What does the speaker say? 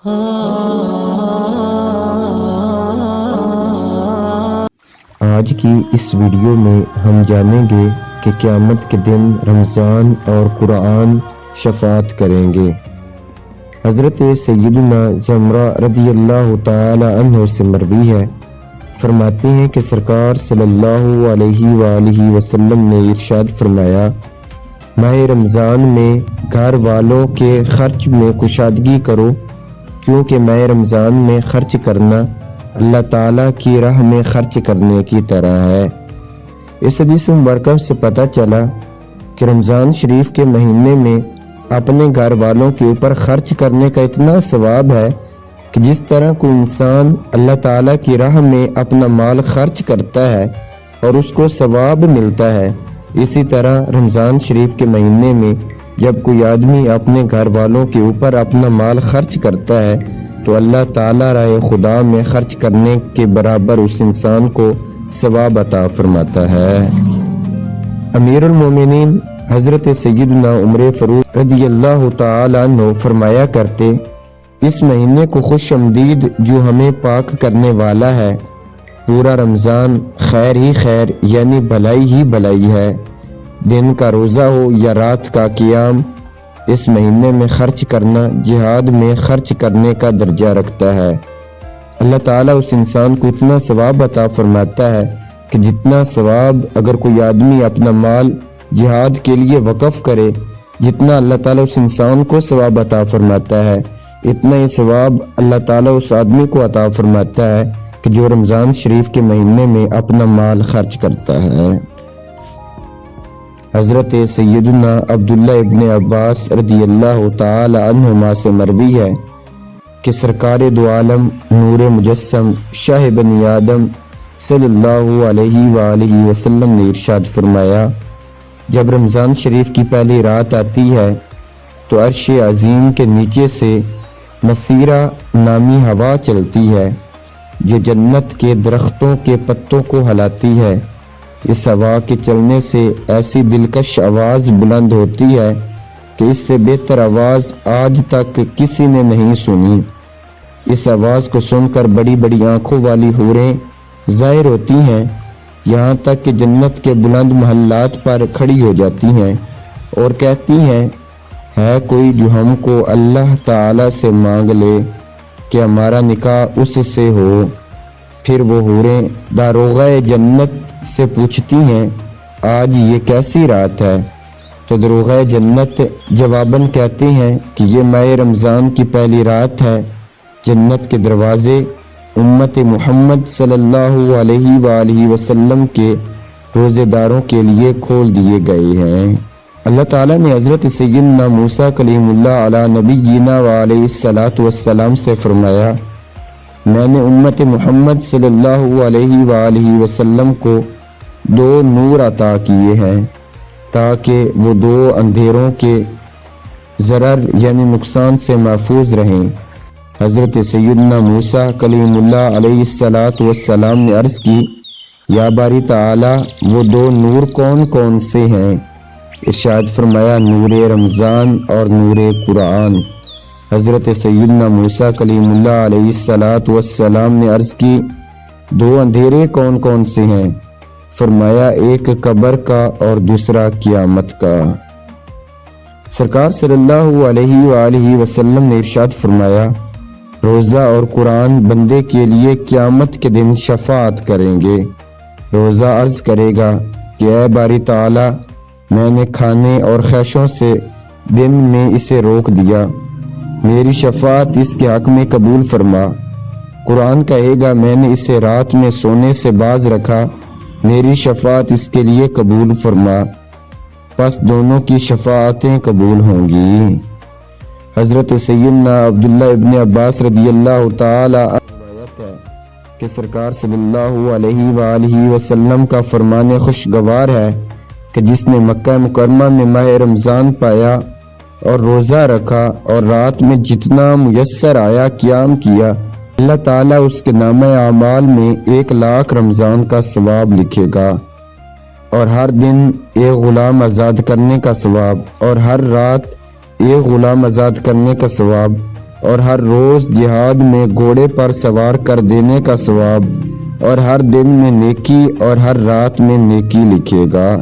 آج کی اس ویڈیو میں ہم جانیں گے کہ قیامت کے دن رمضان اور قرآن شفاعت کریں گے۔ حضرت سیدنا زمرہ رضی اللہ تعالی عنہ سے مروی ہے، فرماتے ہیں کہ سرکار صلی اللہ علیہ وآلہ وسلم نے ارشاد فرمایا، ماہ رمضان میں گھر والوں کے خرچ میں کشادگی کرو، کیونکہ ماہ رمضان میں خرچ کرنا اللہ تعالیٰ کی راہ میں خرچ کرنے کی طرح ہے۔ اس حدیث مبارکہ سے پتہ چلا کہ رمضان شریف کے مہینے میں اپنے گھر والوں کے اوپر خرچ کرنے کا اتنا ثواب ہے کہ جس طرح کوئی انسان اللہ تعالیٰ کی راہ میں اپنا مال خرچ کرتا ہے اور اس کو ثواب ملتا ہے، اسی طرح رمضان شریف کے مہینے میں جب کوئی آدمی اپنے گھر والوں کے اوپر اپنا مال خرچ کرتا ہے تو اللہ تعالیٰ راہ خدا میں خرچ کرنے کے برابر اس انسان کو ثواب عطا فرماتا ہے۔ امیر المومنین حضرت سیدنا عمر فاروق رضی اللہ تعالی عنہ فرمایا کرتے، اس مہینے کو خوش آمدید جو ہمیں پاک کرنے والا ہے، پورا رمضان خیر ہی خیر یعنی بھلائی ہی بھلائی ہے، دن کا روزہ ہو یا رات کا قیام، اس مہینے میں خرچ کرنا جہاد میں خرچ کرنے کا درجہ رکھتا ہے۔ اللہ تعالیٰ اس انسان کو اتنا ثواب عطا فرماتا ہے کہ جتنا ثواب اگر کوئی آدمی اپنا مال جہاد کے لیے وقف کرے، جتنا اللہ تعالیٰ اس انسان کو ثواب عطا فرماتا ہے، اتنا ہی ثواب اللہ تعالیٰ اس آدمی کو عطا فرماتا ہے کہ جو رمضان شریف کے مہینے میں اپنا مال خرچ کرتا ہے۔ حضرت سیدنا عبداللہ ابن عباس رضی اللہ تعالی عنہما سے مروی ہے کہ سرکار دو عالم نور مجسم شاہ بنی آدم صلی اللہ علیہ وآلہ وسلم نے ارشاد فرمایا، جب رمضان شریف کی پہلی رات آتی ہے تو عرش عظیم کے نیچے سے مثیرہ نامی ہوا چلتی ہے جو جنت کے درختوں کے پتوں کو ہلاتی ہے۔ اس ہوا کے چلنے سے ایسی دلکش آواز بلند ہوتی ہے کہ اس سے بہتر آواز آج تک کسی نے نہیں سنی۔ اس آواز کو سن کر بڑی بڑی آنکھوں والی حوریں ظاہر ہوتی ہیں، یہاں تک کہ جنت کے بلند محلات پر کھڑی ہو جاتی ہیں اور کہتی ہیں، ہے کوئی جو ہم کو اللہ تعالی سے مانگ لے کہ ہمارا نکاح اس سے ہو۔ پھر وہ حوریں داروغہ جنت سے پوچھتی ہیں، آج یہ کیسی رات ہے؟ تو داروغہ جنت جواباً کہتے ہیں کہ یہ ماہ رمضان کی پہلی رات ہے، جنت کے دروازے امت محمد صلی اللہ علیہ وآلہ وسلم کے روزے داروں کے لیے کھول دیے گئے ہیں۔ اللہ تعالیٰ نے حضرت سیدنا موسیٰ کلیم اللہ علی نبینا وعلیہ الصلاۃ والسلام سے فرمایا، میں نے امت محمد صلی اللہ علیہ وآلہ وسلم کو دو نور عطا کیے ہیں تاکہ وہ دو اندھیروں کے ضرر یعنی نقصان سے محفوظ رہیں۔ حضرت سیدنا موسیٰ کلیم اللہ علیہ الصلاۃ والسلام نے عرض کی، یا باری تعالی وہ دو نور کون کون سے ہیں؟ ارشاد فرمایا، نور رمضان اور نور قرآن۔ حضرت سیدنا موسیٰ کلیم اللہ علیہ الصلاۃ والسلام نے عرض کی، دو اندھیرے کون کون سے ہیں؟ فرمایا، ایک قبر کا اور دوسرا قیامت کا۔ سرکار صلی اللہ علیہ وآلہ وسلم نے ارشاد فرمایا، روزہ اور قرآن بندے کے لیے قیامت کے دن شفاعت کریں گے۔ روزہ عرض کرے گا کہ اے باری تعالی، میں نے کھانے اور خیشوں سے دن میں اسے روک دیا، میری شفاعت اس کے حق میں قبول فرما۔ قرآن کہے گا، میں نے اسے رات میں سونے سے باز رکھا، میری شفاعت اس کے لیے قبول فرما۔ پس دونوں کی شفاعتیں قبول ہوں گی۔ حضرت سیدنا عبداللہ ابن عباس رضی اللہ تعالی عنہ روایت ہے کہ سرکار صلی اللہ علیہ وآلہ وسلم کا فرمان خوشگوار ہے کہ جس نے مکہ مکرمہ میں ماہ رمضان پایا اور روزہ رکھا اور رات میں جتنا میسر آیا قیام کیا، اللہ تعالیٰ اس کے نامہ اعمال میں 1,00,000 رمضان کا ثواب لکھے گا، اور ہر دن ایک غلام آزاد کرنے کا ثواب، اور ہر رات ایک غلام آزاد کرنے کا ثواب، اور ہر روز جہاد میں گھوڑے پر سوار کر دینے کا ثواب، اور ہر دن میں نیکی اور ہر رات میں نیکی لکھے گا۔